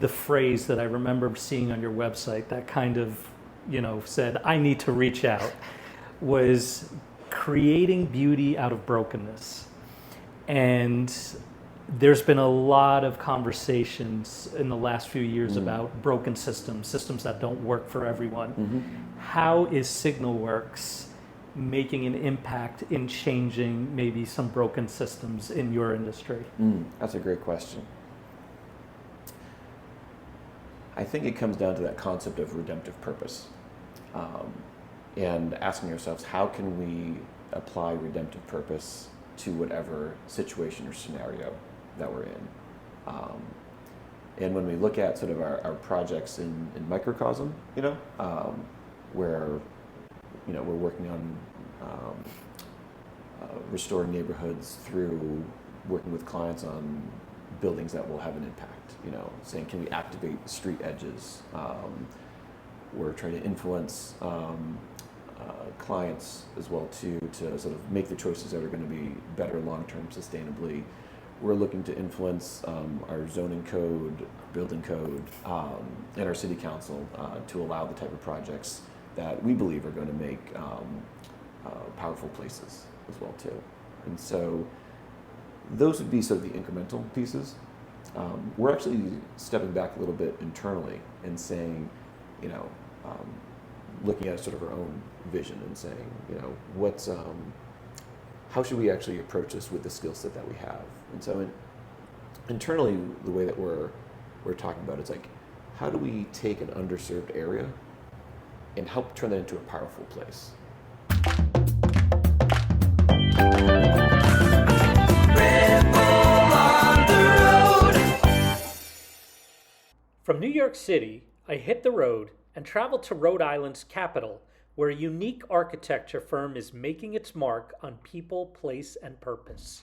the phrase that I remember seeing on your website that kind of, said, I need to reach out, was creating beauty out of brokenness. And there's been a lot of conversations in the last few years about broken systems that don't work for everyone. Mm-hmm. How is SignalWorks making an impact in changing maybe some broken systems in your industry? That's a great question. I think it comes down to that concept of redemptive purpose, and asking ourselves, how can we apply redemptive purpose to whatever situation or scenario that we're in. And when we look at sort of our projects in microcosm, where we're working on restoring neighborhoods through working with clients on buildings that will have an impact, saying, can we activate street edges? We're trying to influence clients as well to sort of make the choices that are going to be better long-term sustainably. We're looking to influence our zoning code, building code, and our city council to allow the type of projects that we believe are going to make powerful places as well too. And so those would be sort of the incremental pieces. We're actually stepping back a little bit internally and saying, looking at sort of our own vision and saying, how should we actually approach this with the skill set that we have? And so internally, the way that we're talking about it is like, how do we take an underserved area and help turn that into a powerful place? From New York City, I hit the road and traveled to Rhode Island's capital, where a unique architecture firm is making its mark on people, place, and purpose.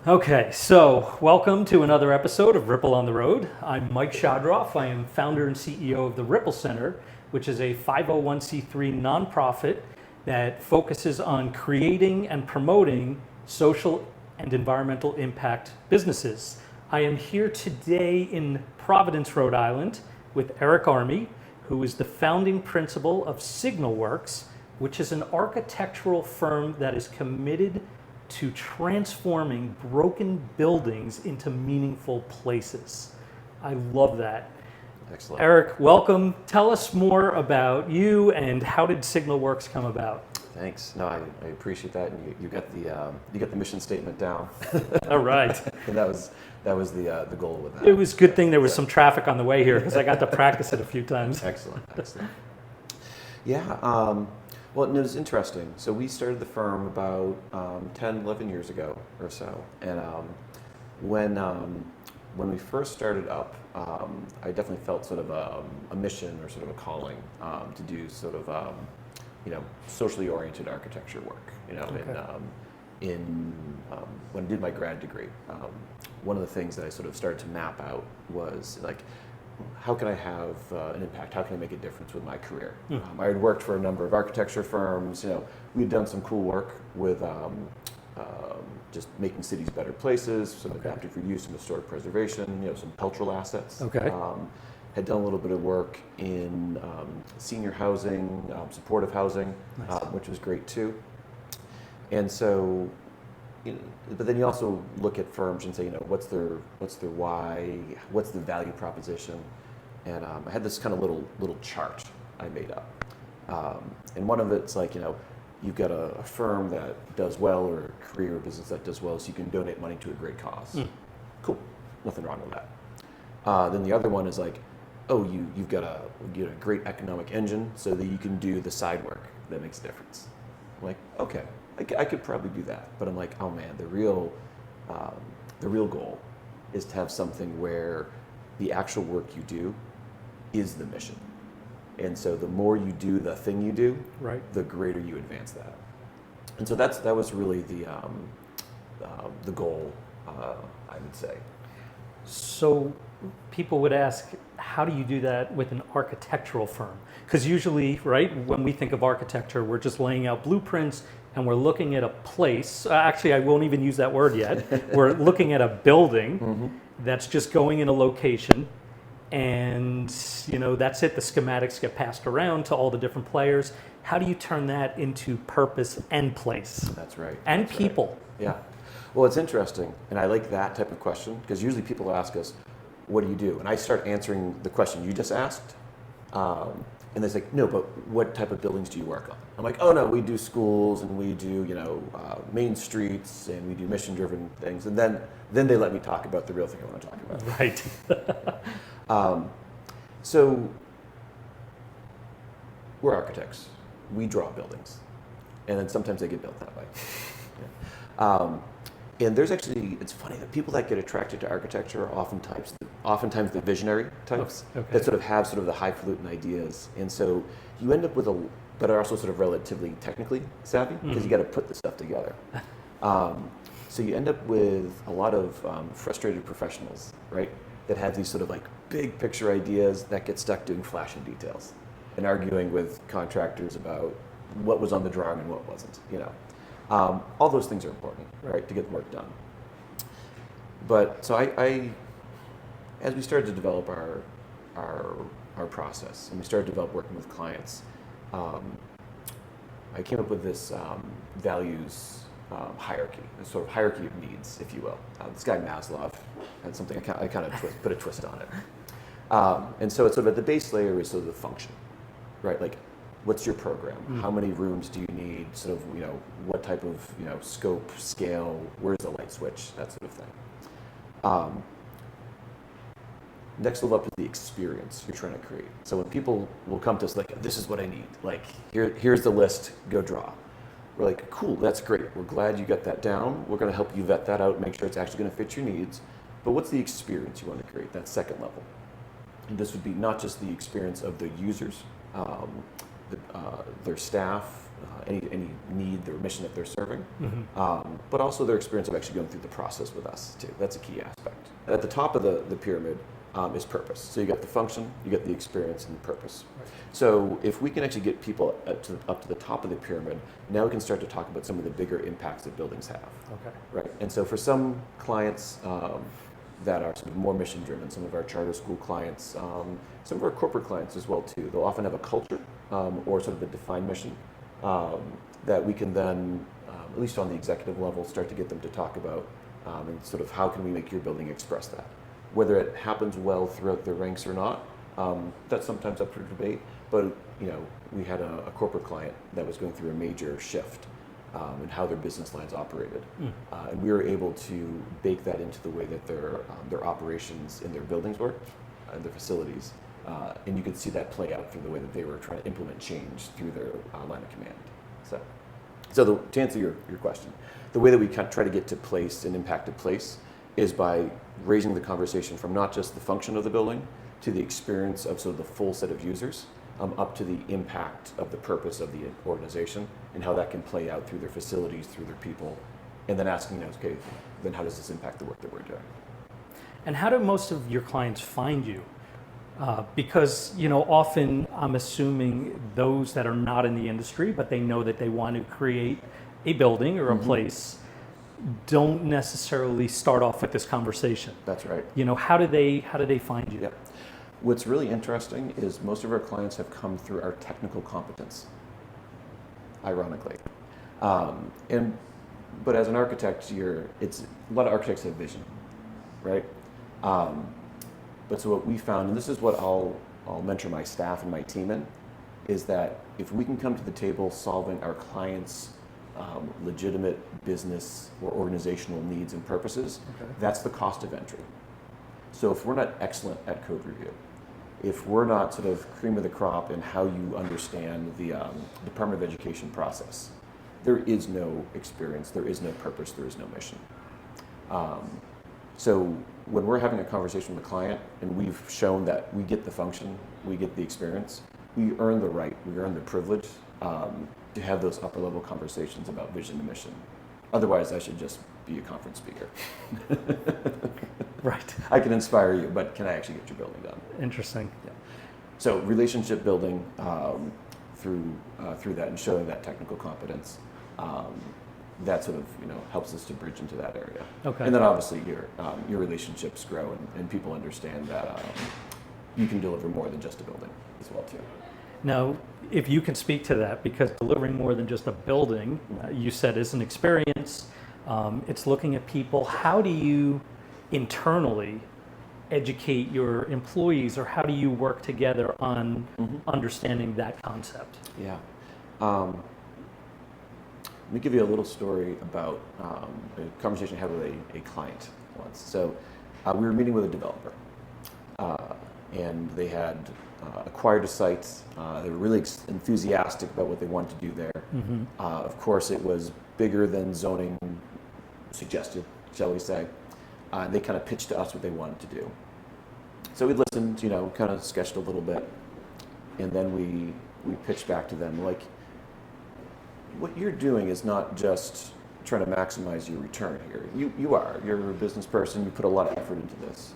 Okay, so welcome to another episode of Ripple on the Road. I'm Mike Shadroff. I am founder and CEO of the Ripple Center, which is a 501c3 nonprofit that focuses on creating and promoting social and environmental impact businesses. I am here today in Providence, Rhode Island, with Eric Army, who is the founding principal of SignalWorks, which is an architectural firm that is committed to transforming broken buildings into meaningful places. I love that. Excellent. Eric, welcome. Tell us more about you and how did SignalWorks come about? Thanks. No, I appreciate that, and you got the mission statement down. All right. And that was the goal with that. It was a good thing there was some traffic on the way here because I got to practice it a few times. Excellent. Yeah. Well, it was interesting. So we started the firm about 10, 11 years ago or so. And when we first started up, I definitely felt sort of a mission or sort of a calling to do sort of, socially oriented architecture work. Okay. When I did my grad degree, one of the things that I sort of started to map out was like, how can I have an impact? How can I make a difference with my career? I had worked for a number of architecture firms. We had done some cool work with just making cities better places, some adaptive reuse, some historic preservation, some cultural assets. Okay. Had done a little bit of work in senior housing, supportive housing, nice. Which was great too. And so, but then you also look at firms and say, what's their why, what's the value proposition, and I had this kind of little chart I made up, and one of it's like, you've got a firm that does well or a career or business that does well, so you can donate money to a great cause. Cool, nothing wrong with that. Then the other one is like, oh, you've got a great economic engine, so that you can do the side work that makes a difference. I'm like, okay. I could probably do that, but I'm like, oh man, the real goal is to have something where the actual work you do is the mission, and so the more you do the thing you do, right, the greater you advance that. And so that was really the goal, I would say. So people would ask, how do you do that with an architectural firm? Because usually, right, when we think of architecture, we're just laying out blueprints and we're looking at a place. Actually, I won't even use that word yet. We're looking at a building that's just going in a location, and that's it. The schematics get passed around to all the different players. How do you turn that into purpose and place? That's right. And That's people. Right. Yeah. Well, it's interesting, and I like that type of question, because usually people ask us, what do you do? And I start answering the question you just asked, and they say, no, but what type of buildings do you work on? I'm like, oh no, we do schools, and we do main streets, and we do mission-driven things, and then they let me talk about the real thing I want to talk about. Right. So we're architects. We draw buildings, and then sometimes they get built that way. Yeah. And there's actually, it's funny, the people that get attracted to architecture are oftentimes the visionary types that sort of have sort of the highfalutin ideas. And so you end up with but are also sort of relatively technically savvy, because you got to put the stuff together. So you end up with a lot of frustrated professionals, right? That have these sort of like big picture ideas that get stuck doing flashy details and arguing with contractors about what was on the drawing and what wasn't, all those things are important, right, to get the work done. But so I as we started to develop our process, and we started to develop working with clients, I came up with this values hierarchy, a sort of hierarchy of needs, if you will. This guy Maslow had something, I kind of put a twist on it. And so it's sort of at the base layer is sort of the function, right? Like, what's your program? How many rooms do you need? Sort of, what type of, scope, scale, where's the light switch, that sort of thing. Next level up is the experience you're trying to create. So when people will come to us like, this is what I need, like, here's the list, go draw. We're like, cool, that's great. We're glad you got that down. We're going to help you vet that out, make sure it's actually going to fit your needs. But what's the experience you want to create, that second level? And this would be not just the experience of the users, their staff, any need, their mission that they're serving, but also their experience of actually going through the process with us too. That's a key aspect. At the top of the pyramid is purpose. So you got the function, you got the experience, and the purpose. Right. So if we can actually get people up to the top of the pyramid, now we can start to talk about some of the bigger impacts that buildings have. Okay. Right. And so for some clients that are sort of more mission driven, some of our charter school clients, some of our corporate clients as well too, they'll often have a culture or sort of a defined mission that we can then, at least on the executive level, start to get them to talk about and sort of how can we make your building express that. Whether it happens well throughout the ranks or not, that's sometimes up for debate. But we had a corporate client that was going through a major shift in how their business lines operated, and we were able to bake that into the way that their operations in their buildings worked, and their facilities, and you could see that play out through the way that they were trying to implement change through their line of command. So to answer your question, the way that we kind of try to get to place and impacted place is by raising the conversation from not just the function of the building to the experience of sort of the full set of users, up to the impact of the purpose of the organization and how that can play out through their facilities, through their people, and then asking, okay, then how does this impact the work that we're doing? And how do most of your clients find you? Because often I'm assuming those that are not in the industry, but they know that they want to create a building or a place, don't necessarily start off with this conversation. That's right. How do they find you? Yeah. What's really interesting is most of our clients have come through our technical competence, ironically. But as an architect, a lot of architects have vision, right? But so what we found, and this is what I'll mentor my staff and my team in, is that if we can come to the table solving our clients' legitimate business or organizational needs and purposes, that's the cost of entry. So if we're not excellent at code review, if we're not sort of cream of the crop in how you understand the Department of Education process, there is no experience, there is no purpose, there is no mission. So when we're having a conversation with a client and we've shown that we get the function, we get the experience, we earn the right, we earn the privilege to have those upper level conversations about vision and mission. Otherwise, I should just be a conference speaker. Right. I can inspire you, but can I actually get your building done? Interesting. Yeah. So relationship building through that and showing that technical competence, that sort of helps us to bridge into that area. Okay. And then obviously your relationships grow and people understand that you can deliver more than just a building as well too. Now, if you can speak to that, because delivering more than just a building, you said is an experience. It's looking at people. How do you internally educate your employees, or how do you work together on understanding that concept? Yeah. Let me give you a little story about a conversation I had with a client once. So we were meeting with a developer, and they had acquired a site. They were really enthusiastic about what they wanted to do there. Of course, it was bigger than zoning suggested, shall we say. They kind of pitched to us what they wanted to do. So we listened, kind of sketched a little bit, and then we pitched back to them, like, what you're doing is not just trying to maximize your return here. You're a business person, you put a lot of effort into this.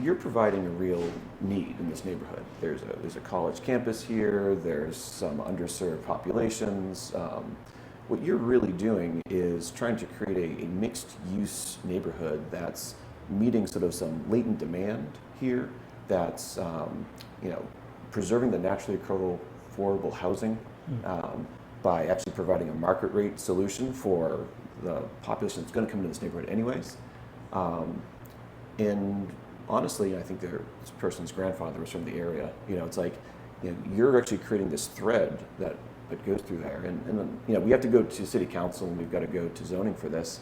You're providing a real need in this neighborhood. There's a college campus here, there's some underserved populations. What you're really doing is trying to create a mixed-use neighborhood that's meeting sort of some latent demand here, that's preserving the naturally affordable housing by actually providing a market rate solution for the population that's going to come into this neighborhood anyways. And honestly, I think this person's grandfather was from the area. It's like you're actually creating this thread that goes through there, and then we have to go to city council and we've got to go to zoning for this.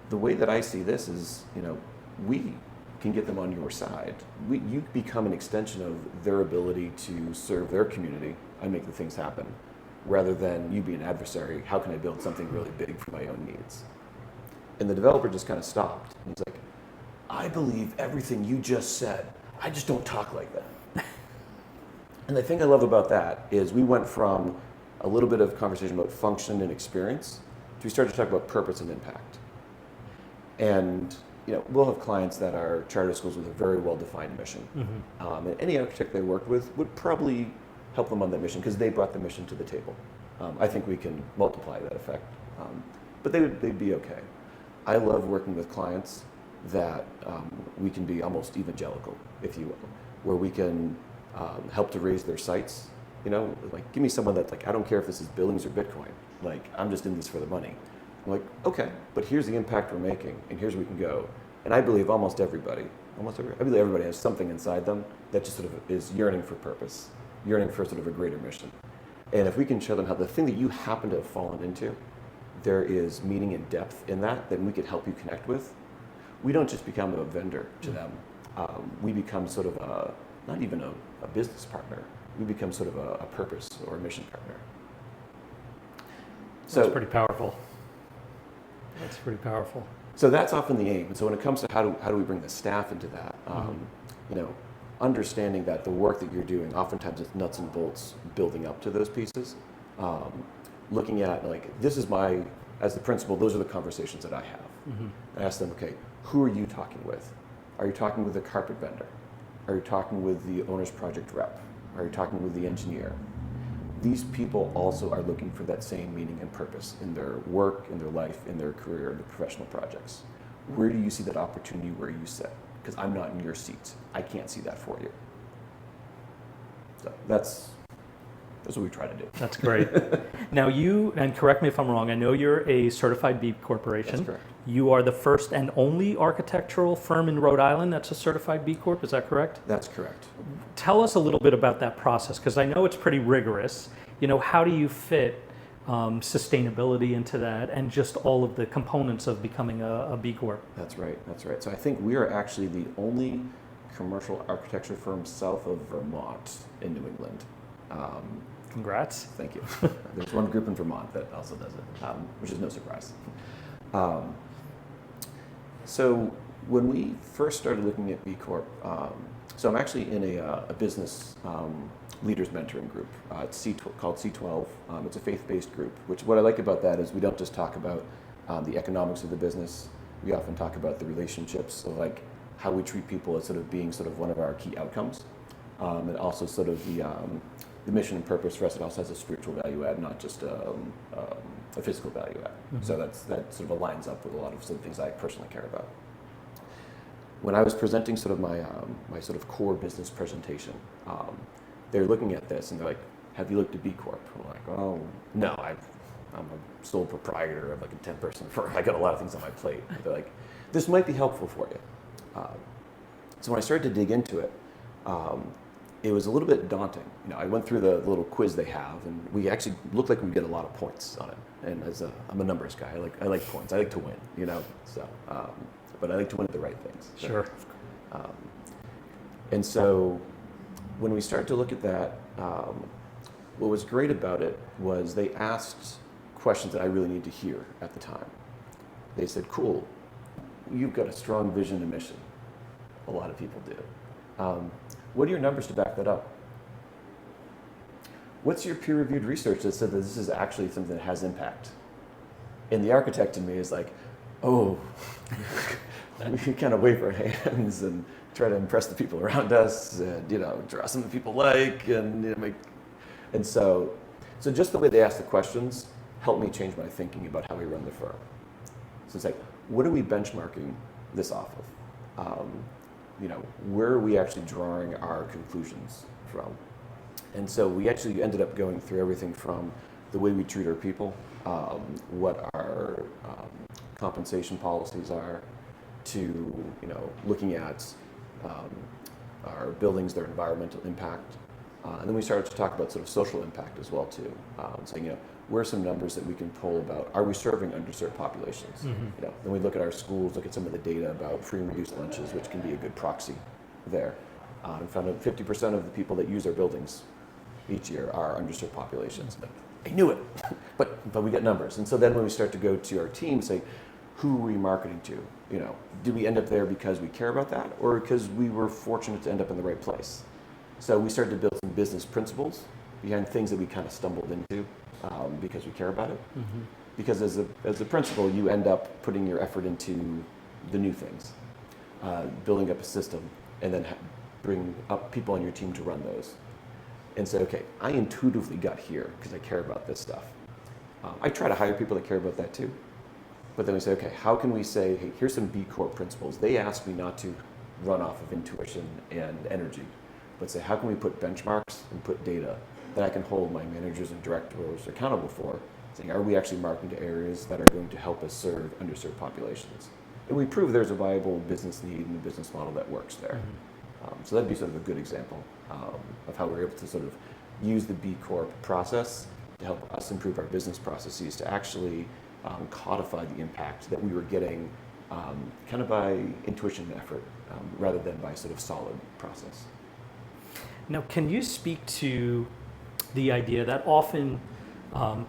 The way that I see this is, we can get them on your side. You become an extension of their ability to serve their community and make the things happen, rather than you be an adversary. How can I build something really big for my own needs? And the developer just kind of stopped. He's like, I believe everything you just said. I just don't talk like that. And the thing I love about that is we went from a little bit of conversation about function and experience to we started to talk about purpose and impact. And we'll have clients that are charter schools with a very well-defined mission. And any architect they worked with would probably help them on that mission because they brought the mission to the table. I think we can multiply that effect, but they'd be okay. I love working with clients that we can be almost evangelical, if you will, where we can help to raise their sights. Like, give me someone that's like, I don't care if this is buildings or Bitcoin. Like, I'm just in this for the money. I'm like, okay, but here's the impact we're making, and here's where we can go. And I believe I believe everybody has something inside them that just sort of is yearning for purpose, yearning for sort of a greater mission. And if we can show them how the thing that you happen to have fallen into, there is meaning and depth in that we could help you connect with, we don't just become a vendor to them. We become sort of not even a business partner. We become sort of a purpose or a mission partner. So that's pretty powerful. That's pretty powerful. So that's often the aim. And so when it comes to how do we bring the staff into that, understanding that the work that you're doing, oftentimes it's nuts and bolts building up to those pieces. Looking at this is as the principal, those are the conversations that I have. I ask them, okay, who are you talking with? Are you talking with the carpet vendor? Are you talking with the owner's project rep? Are you talking with the engineer? These people also are looking for that same meaning and purpose in their work, in their life, in their career, in their professional projects. Where do you see that opportunity where you sit? Because I'm not in your seat. I can't see that for you. So that's what we try to do. That's great. Now and correct me if I'm wrong, I know you're a certified B Corporation. That's correct. You are the first and only architectural firm in Rhode Island that's a certified B Corp, is that correct? That's correct. Tell us a little bit about that process, because I know it's pretty rigorous. How do you fit sustainability into that and just all of the components of becoming a B Corp? That's right. So I think we are actually the only commercial architecture firm south of Vermont in New England. Congrats. Thank you. There's one group in Vermont that also does it, which is no surprise. So when we first started looking at B Corp, So I'm actually in a business leaders mentoring group. It's called C12. It's a faith-based group, which what I like about that is we don't just talk about the economics of the business. We often talk about the relationships of like how we treat people as sort of being sort of one of our key outcomes. And also sort of the mission and purpose for us, it also has a spiritual value add, not just a physical value add. Mm-hmm. So that sort of aligns up with a lot of sort of things I personally care about. When I was presenting sort of my sort of core business presentation, they're looking at this and they're like, have you looked at B Corp? I'm like, oh, no, I'm a sole proprietor of like a 10-person firm. I got a lot of things on my plate. They're like, this might be helpful for you. So when I started to dig into it, it was a little bit daunting. I went through the little quiz they have, and we actually looked like we get a lot of points on it. And I'm a numbers guy. I like points. I like to win. So, but I like to win at the right things. So, sure. And so, when we started to look at that, what was great about it was they asked questions that I really needed to hear at the time. They said, "Cool, you've got a strong vision and mission." A lot of people do. What are your numbers to back that up? What's your peer-reviewed research that said that this is actually something that has impact? And the architect in me is like, oh, we kind of wave our hands and try to impress the people around us, and draw something people like, and make. And so just the way they ask the questions helped me change my thinking about how we run the firm. So it's like, what are we benchmarking this off of? Where are we actually drawing our conclusions from? And so we actually ended up going through everything from the way we treat our people, what our compensation policies are, to looking at our buildings, their environmental impact, and then we started to talk about sort of social impact as well too. Saying, where are some numbers that we can pull about, are we serving underserved populations? Mm-hmm. Then we look at our schools, look at some of the data about free and reduced lunches, which can be a good proxy there. And found out 50% of the people that use our buildings each year are underserved populations. I knew it, but we get numbers. And so then when we start to go to our team, say, who are we marketing to? Do we end up there because we care about that, or because we were fortunate to end up in the right place? So we started to build some business principles behind things that we kind of stumbled into because we care about it. Mm-hmm. Because as a principal, you end up putting your effort into the new things, building up a system, and then bring up people on your team to run those. And say, okay, I intuitively got here because I care about this stuff. I try to hire people that care about that too. But then we say, okay, how can we say, hey, here's some B Corp principles. They asked me not to run off of intuition and energy, but say, how can we put benchmarks and put data that I can hold my managers and directors accountable for, saying, are we actually marketing to areas that are going to help us serve underserved populations? And we prove there's a viable business need and a business model that works there. Mm-hmm. So that'd be sort of a good example of how we're able to sort of use the B Corp process to help us improve our business processes to actually codify the impact that we were getting kind of by intuition and effort rather than by sort of solid process. Now, can you speak to the idea that often,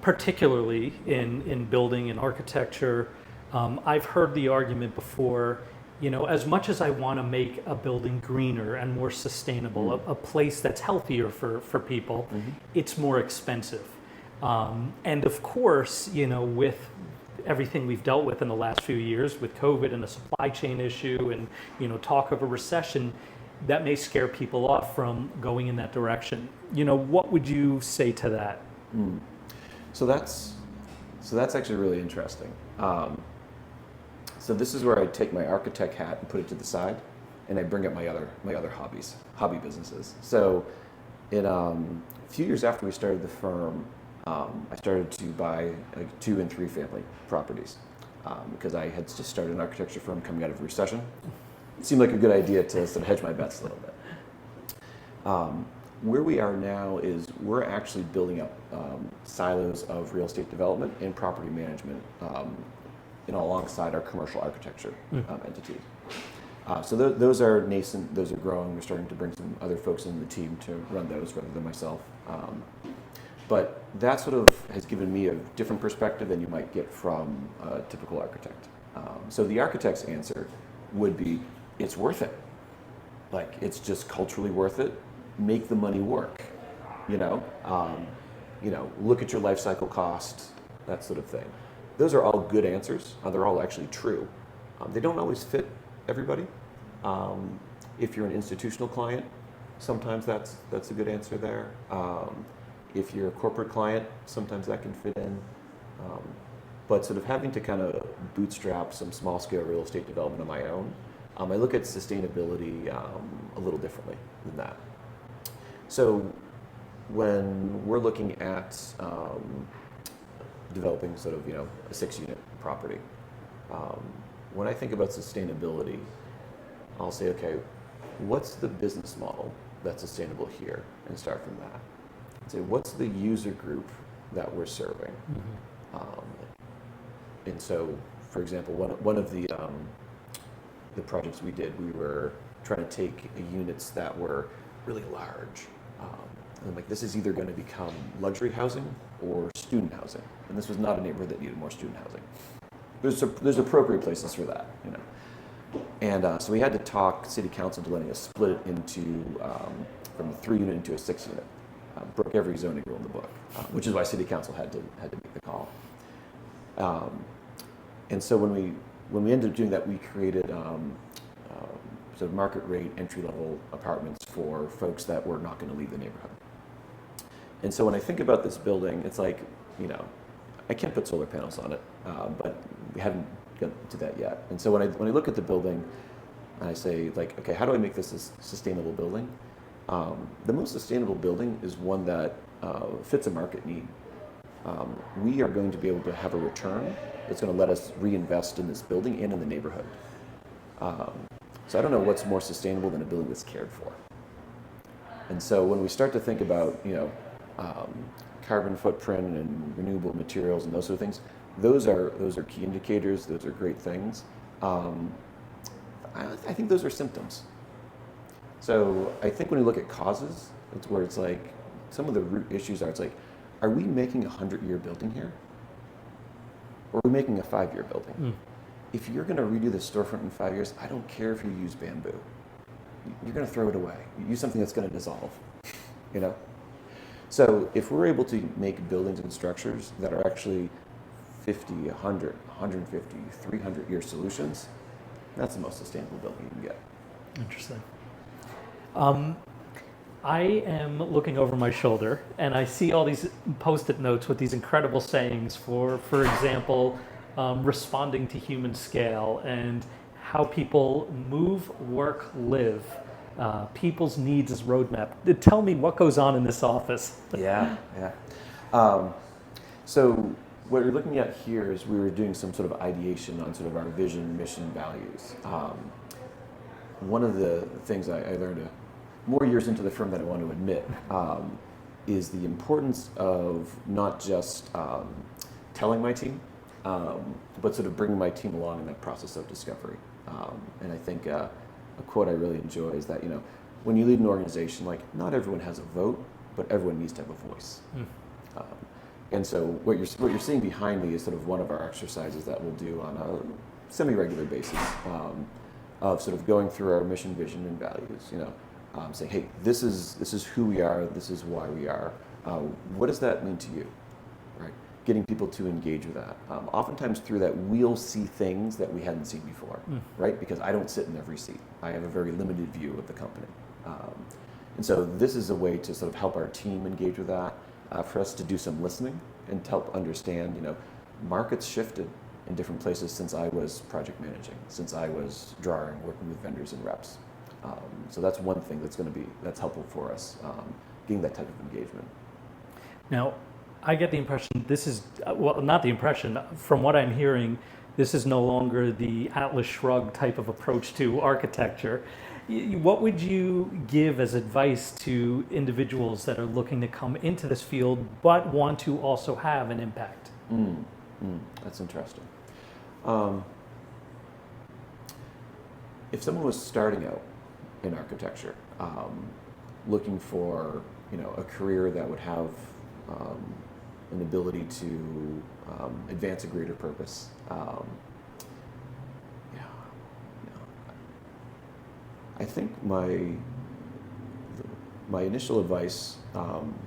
particularly in building and architecture, I've heard the argument before, as much as I want to make a building greener and more sustainable, a place that's healthier for people, mm-hmm. it's more expensive. And of course, with everything we've dealt with in the last few years with COVID and the supply chain issue and, talk of a recession, that may scare people off from going in that direction. What would you say to that? So that's actually really interesting. So this is where I take my architect hat and put it to the side, and I bring up my other hobby businesses. So a few years after we started the firm, I started to buy like 2 and 3 family properties because I had just started an architecture firm coming out of a recession. It seemed like a good idea to sort of hedge my bets a little bit. Where we are now is we're actually building up silos of real estate development and property management alongside our commercial architecture entities. So those are nascent, those are growing. We're starting to bring some other folks in the team to run those rather than myself. But that sort of has given me a different perspective than you might get from a typical architect. So the architect's answer would be, it's worth it. like it's just culturally worth it. Make the money work, you know. Look at your life cycle cost, that sort of thing. Those are all good answers. They're all actually true. They don't always fit everybody. If you're an institutional client, sometimes that's a good answer there. If you're a corporate client, sometimes that can fit in. But sort of having to kind of bootstrap some small scale real estate development on my own, I look at sustainability a little differently than that. So when we're looking at developing sort of, a 6-unit property, when I think about sustainability, I'll say, okay, what's the business model that's sustainable here, and start from that. Say, what's the user group that we're serving? And so, for example, one of the projects we did, we were trying to take units that were really large. And like, this is either going to become luxury housing or student housing. And this was not a neighborhood that needed more student housing. There's appropriate places for that, And so we had to talk city council into letting us split it into from a 3-unit into a 6-unit. Broke every zoning rule in the book, which is why city council had to make the call. And so when we ended up doing that, we created sort of market rate entry level apartments for folks that were not going to leave the neighborhood. And so when I think about this building, it's like, I can't put solar panels on it, but we haven't gotten to that yet. And so when I look at the building, I say, like, okay, how do I make this a sustainable building? The most sustainable building is one that fits a market need. We are going to be able to have a return that's going to let us reinvest in this building and in the neighborhood. So I don't know what's more sustainable than a building that's cared for. And so when we start to think about, carbon footprint and renewable materials and those sort of things, those are key indicators. Those are great things. I think those are symptoms. So I think when you look at causes, it's where it's like some of the root issues are. It's like, are we making a 100-year building here, or are we making a 5-year building? If you're going to redo the storefront in 5 years, I don't care if you use bamboo. You're going to throw it away. You use something that's going to dissolve, So if we're able to make buildings and structures that are actually 50, 100, 150, 300-year solutions, that's the most sustainable building you can get. Interesting. I am looking over my shoulder and I see all these Post-it notes with these incredible sayings for example, responding to human scale and how people move, work, live, people's needs as roadmap. Tell me what goes on in this office. Yeah. So what you're looking at here is we were doing some sort of ideation on sort of our vision, mission, values. One of the things I learned more years into the firm than I want to admit is the importance of not just telling my team, but sort of bringing my team along in that process of discovery. And I think a quote I really enjoy is that, when you lead an organization, like, not everyone has a vote, but everyone needs to have a voice. And so what you're seeing behind me is sort of one of our exercises that we'll do on a semi-regular basis of sort of going through our mission, vision, and values. Saying, hey, this is who we are, this is why we are. What does that mean to you? Right? Getting people to engage with that. Oftentimes through that, we'll see things that we hadn't seen before, right? Because I don't sit in every seat. I have a very limited view of the company. And so this is a way to sort of help our team engage with that, for us to do some listening and to help understand, markets shifted in different places since I was project managing, since I was drawing, working with vendors and reps. So that's one thing that's helpful for us, getting that type of engagement. Now, I get the impression this is, well, not the impression, from what I'm hearing, this is no longer the Atlas Shrugged type of approach to architecture. What would you give as advice to individuals that are looking to come into this field but want to also have an impact? That's interesting. If someone was starting out in architecture, looking for a career that would have an ability to advance a greater purpose, I think my initial advice,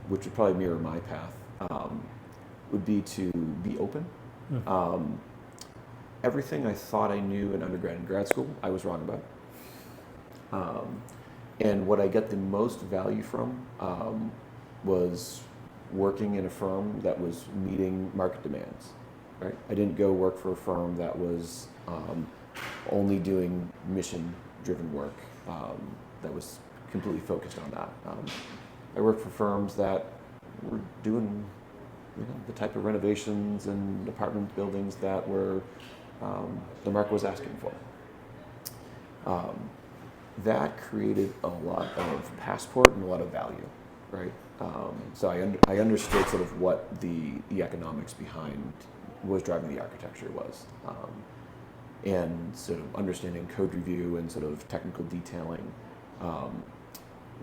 which would probably mirror my path, would be to be open. Everything I thought I knew in undergrad and grad school, I was wrong about. And what I get the most value from was working in a firm that was meeting market demands. Right? I didn't go work for a firm that was only doing mission-driven work, that was completely focused on that. I worked for firms that were doing the type of renovations and apartment buildings that were the market was asking for. That created a lot of passport and a lot of value, right? So I understood sort of what the economics behind was driving the architecture was, and sort of understanding code review and sort of technical detailing.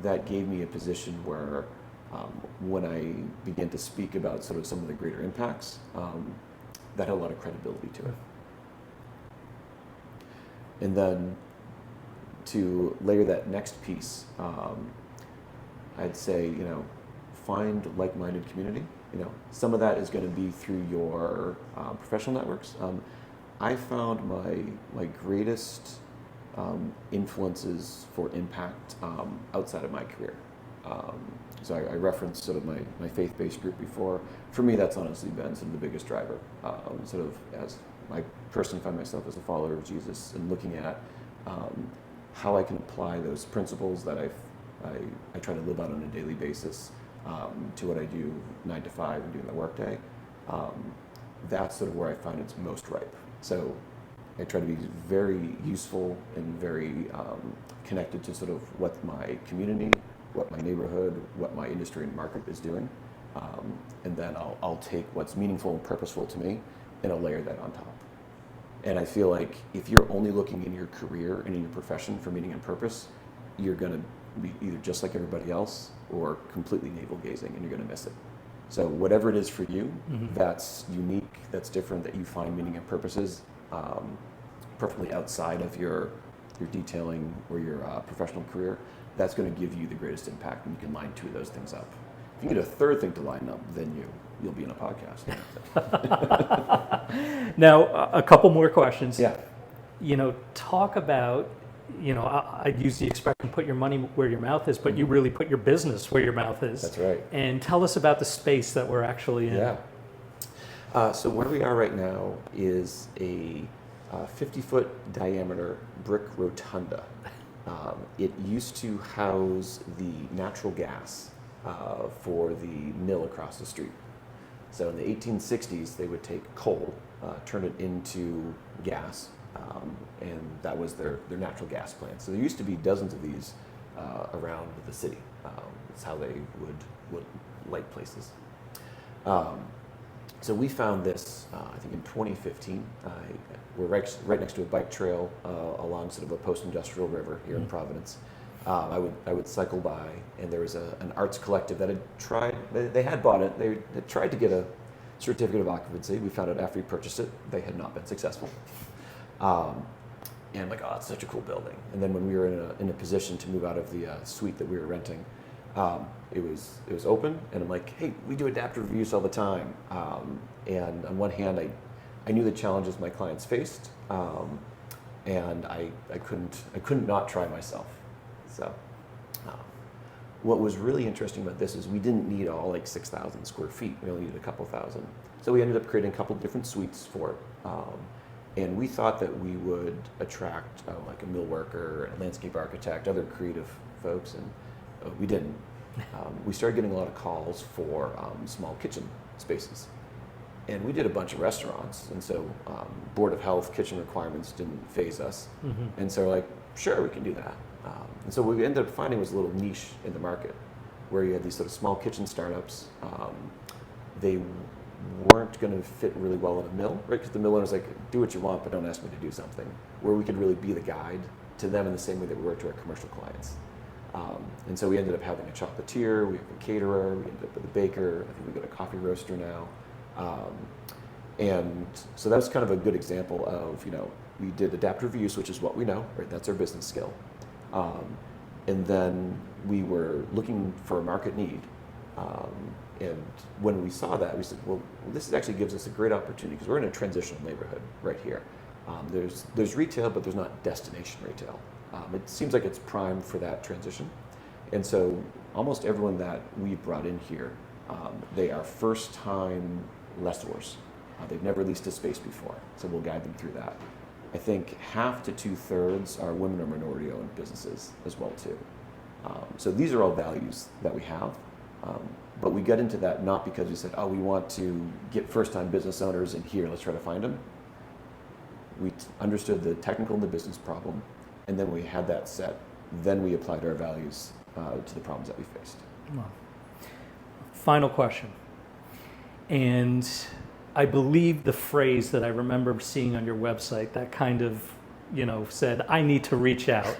That gave me a position where when I began to speak about sort of some of the greater impacts, that had a lot of credibility to it. And then to layer that next piece, I'd say, find like-minded community. Some of that is going to be through your professional networks. I found my greatest influences for impact outside of my career. So I referenced sort of my faith-based group before. For me, that's honestly been sort of the biggest driver. Sort of as I personally find myself as a follower of Jesus and looking at how I can apply those principles that I try to live out on a daily basis to what I do 9 to 5 and during the workday. That's sort of where I find it's most ripe. So I try to be very useful and very connected to sort of what my community, what my neighborhood, what my industry and market is doing. And then I'll take what's meaningful and purposeful to me and I'll layer that on top. And I feel like if you're only looking in your career and in your profession for meaning and purpose, you're going to be either just like everybody else or completely navel-gazing and you're going to miss it. So whatever it is for you, that's unique, that's different, that you find meaning and purposes perfectly outside of your detailing or your professional career, that's going to give you the greatest impact, and you can line 2 of those things up. If you get a third thing to line up, then you'll be in a podcast. Now, a couple more questions. Yeah. Talk about, I'd use the expression, put your money where your mouth is, but you really put your business where your mouth is. That's right. And tell us about the space that we're actually in. Yeah. So where we are right now is a 50-foot diameter brick rotunda. It used to house the natural gas for the mill across the street. So in the 1860s, they would take coal, turn it into gas, and that was their natural gas plant. So there used to be dozens of these around the city. That's how they would light places. So we found this, I think in 2015. We're right next to a bike trail along sort of a post-industrial river here in Providence. I would cycle by, and there was an arts collective that had tried. They had bought it. They had tried to get a certificate of occupancy. We found out after we purchased it, they had not been successful. And I'm like, oh, it's such a cool building. And then when we were in a position to move out of the suite that we were renting, it was open, and I'm like, hey, we do adaptive reviews all the time. And on one hand, I knew the challenges my clients faced, and I couldn't not try myself. So what was really interesting about this is we didn't need all 6,000 square feet. We only needed a couple thousand. So we ended up creating a couple different suites for it. And we thought that we would attract a mill worker, a landscape architect, other creative folks, and we didn't. We started getting a lot of calls for small kitchen spaces. And we did a bunch of restaurants, and so Board of Health kitchen requirements didn't faze us. And so we're like, sure, we can do that. And so what we ended up finding was a little niche in the market where you had these sort of small kitchen startups. They weren't going to fit really well in a mill, right? Because the mill owner's like, do what you want, but don't ask me to do something. Where we could really be the guide to them in the same way that we were to our commercial clients. And so we ended up having a chocolatier, we have a caterer, we ended up with a baker, I think we've got a coffee roaster now. And so that was kind of a good example of, we did adaptive reuse, which is what we know, right? That's our business skill. And then we were looking for a market need. And when we saw that, we said, well, this actually gives us a great opportunity because we're in a transitional neighborhood right here. There's retail, but there's not destination retail. It seems like it's primed for that transition. And so almost everyone that we brought in here, they are first-time lessors. They've never leased a space before, so we'll guide them through that. I think half to 2/3 are women or minority-owned businesses as well too. So these are all values that we have, but we get into that not because we said, oh, we want to get first-time business owners in here, let's try to find them. We understood the technical and the business problem, and then we had that set. Then we applied our values to the problems that we faced. Well, final question. And I believe the phrase that I remember seeing on your website that kind of, said, I need to reach out,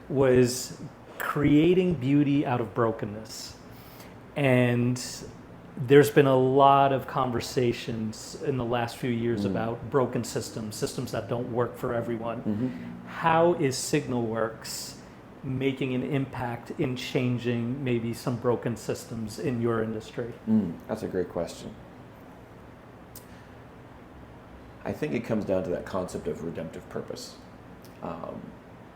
was creating beauty out of brokenness. And there's been a lot of conversations in the last few years about broken systems that don't work for everyone. Mm-hmm. How is SignalWorks making an impact in changing maybe some broken systems in your industry? That's a great question. I think it comes down to that concept of redemptive purpose,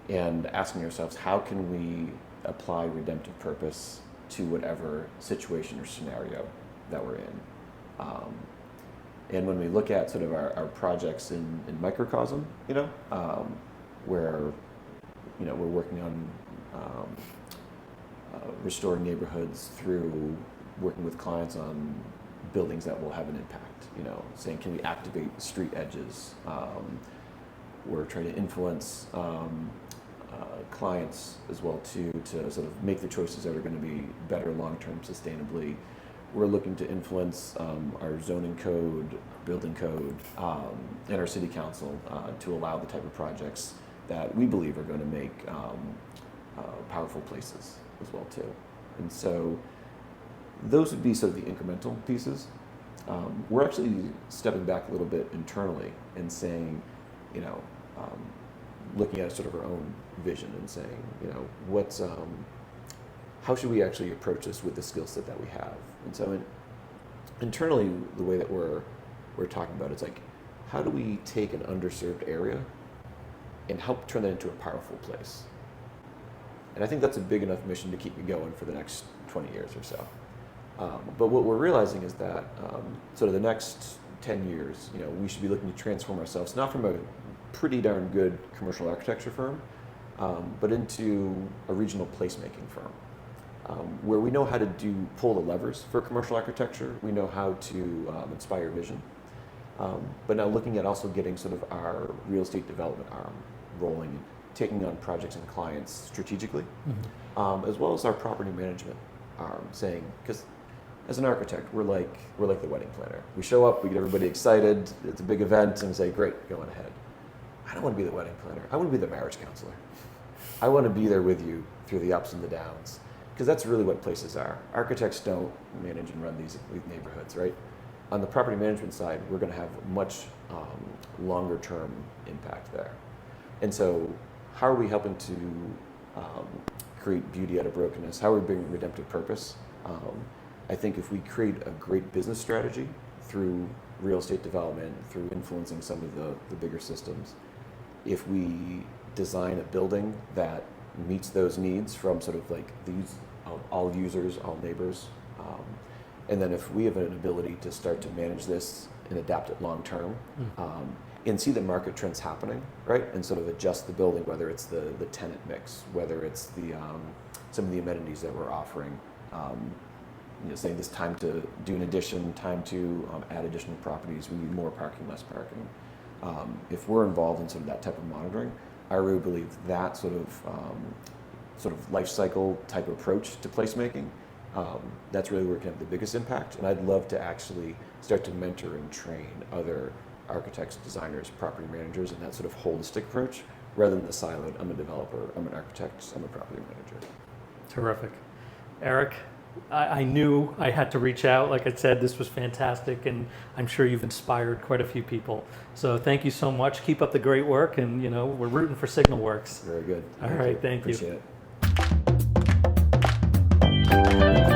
and asking ourselves, how can we apply redemptive purpose to whatever situation or scenario that we're in? And when we look at sort of our projects in microcosm, where we're working on restoring neighborhoods through working with clients on buildings that will have an impact, saying, can we activate street edges? We're trying to influence clients as well too, to sort of make the choices that are going to be better long-term sustainably. We're looking to influence our zoning code, building code, and our city council to allow the type of projects that we believe are going to make powerful places as well too. And so those would be sort of the incremental pieces. We're actually stepping back a little bit internally and saying, looking at sort of our own vision and saying, how should we actually approach this with the skill set that we have? And so internally, the way that we're talking about it's like, how do we take an underserved area and help turn that into a powerful place? And I think that's a big enough mission to keep me going for the next 20 years or so. But what we're realizing is that sort of the next 10 years, we should be looking to transform ourselves, not from a pretty darn good commercial architecture firm, but into a regional placemaking firm, where we know how to pull the levers for commercial architecture. We know how to inspire vision, but now looking at also getting sort of our real estate development arm rolling, and taking on projects and clients strategically, as well as our property management arm, saying, because as an architect, we're like the wedding planner. We show up, we get everybody excited, it's a big event, and we say, great, go on ahead. I don't want to be the wedding planner. I want to be the marriage counselor. I want to be there with you through the ups and the downs, because that's really what places are. Architects don't manage and run these neighborhoods, right? On the property management side, we're going to have much longer term impact there. And so how are we helping to create beauty out of brokenness? How are we bringing redemptive purpose? I think if we create a great business strategy through real estate development, through influencing some of the bigger systems, if we design a building that meets those needs from sort of like all users, all neighbors, and then if we have an ability to start to manage this and adapt it long term, and see the market trends happening, right, and sort of adjust the building, whether it's the tenant mix, whether it's some of the amenities that we're offering, saying this time to do an addition, time to add additional properties, we need more parking, less parking. If we're involved in sort of that type of monitoring, I really believe that sort of life cycle type approach to placemaking, that's really where it can have the biggest impact. And I'd love to actually start to mentor and train other architects, designers, property managers in that sort of holistic approach, rather than the siloed, I'm a developer, I'm an architect, I'm a property manager. Terrific. Eric, I knew I had to reach out. Like I said, this was fantastic, and I'm sure you've inspired quite a few people. So thank you so much. Keep up the great work, and we're rooting for Signal Works. Very good. All right, thank you. Appreciate it.